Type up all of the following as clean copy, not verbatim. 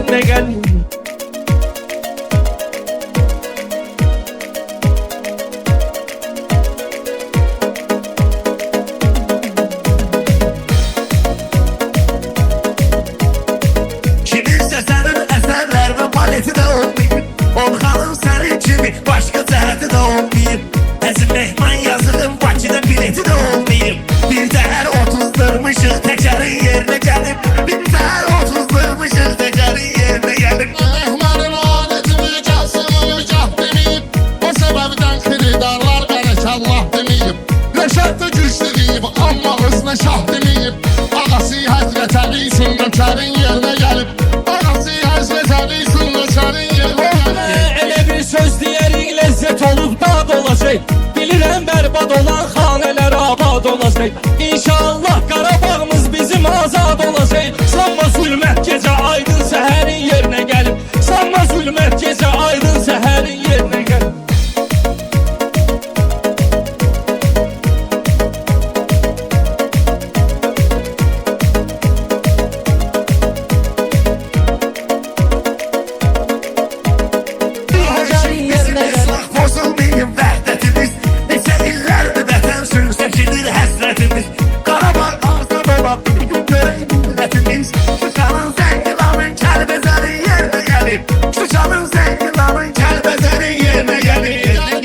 yerine gelip. Kiminsə sənin əsərlər və baleti də olmayıb, Orxanın sənin kimi başqa cəhəti də olmayıb. Əzim mehman yazılım Bakıda bileti də olmayıb. Bir təhər 30'dırmışıq təkərin yerinə gəlib. Bir təhər 30'dırmışıq təkərin yerinə gəlib. Mehmanın adetini gəlsin uyacaq deməyib, o səbəbdən xiridarlar bərəkallah deməyib. Rəşad da güclü deyib, amma özünə şah deməyib. Ağası Həzrət Əli sünnətlərin yerinə gəlib. Ağası Həzrət Əli sünnətlərin yerinə gəlib. Elə bir söz deyərik ləzzət olub dad olacaq. Bilirəm bərbad olan xanələr abad olacaq. İnşallah Qarabağımız bizim azad olacaq. Sanma zülmət gecə aydın səhərin yerinə gəlib. Sanma zülmət gecə aydın səhərin yerinə gəlib. Bozulmayın vəhdətimiz, neçə illərdir vətən üçün çəkilir həsrətimiz. Qarabağ ağza baba bir gün görək millətimiz. Şuşanın Zəngilanın Kəlbəzərin yerinə gəlib. Şuşanın Zəngilanın Kəlbəzərin yerinə gəlib.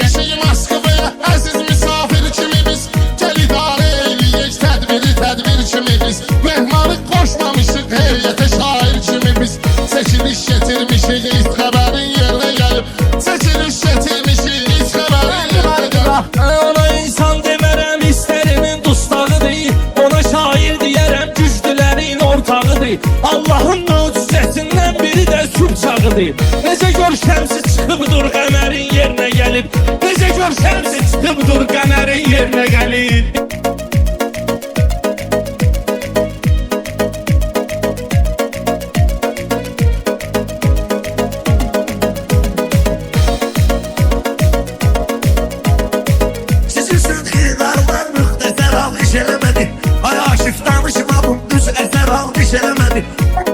Gəşəyi Moskvaya əziz misafir kimi biz, gəl idarə eləyək tədbir kimi biz. Mehmanı qoşmamışıq heyətə şair kimi biz. Çəkiliş getirmişik ilk xəbərin yerinə gəlib. Çəkiliş getirmişik ilk xəbərin yerinə gəlib. Ona insan demərəm istərimin dustağıdır. Ona şair deyərəm güclülərin ortağıdır. Allahın möcüzəsindən biri də süb çağıdır. Necə görkəmsi çıxıbdır qəmərin yerinə gəlib. Necə görkəmsi çıxıbdır qəmərin yerinə gəlib. Sizin xiridarlar müxtəsər alqış eləmədi. Ay Aşif danışma bu düz əsər alqış eləmədi.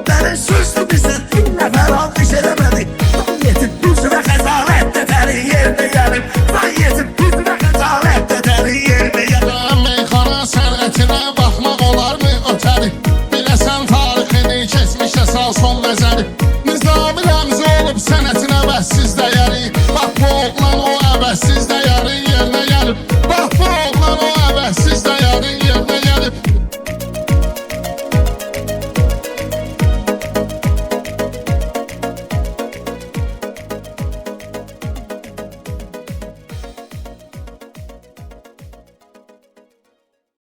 Bəli sözlü bizən bir nəfər alqış eləmədi. San yetib düz və xəzalət dəfərin yerinə gəlib. San yetib düz və xəzalət dəfərin yerinə gəlib. Meyxana sənətinə baxmaq olarmı ötəri? Biləsən tarixini, keçmişə sal son nəzəri.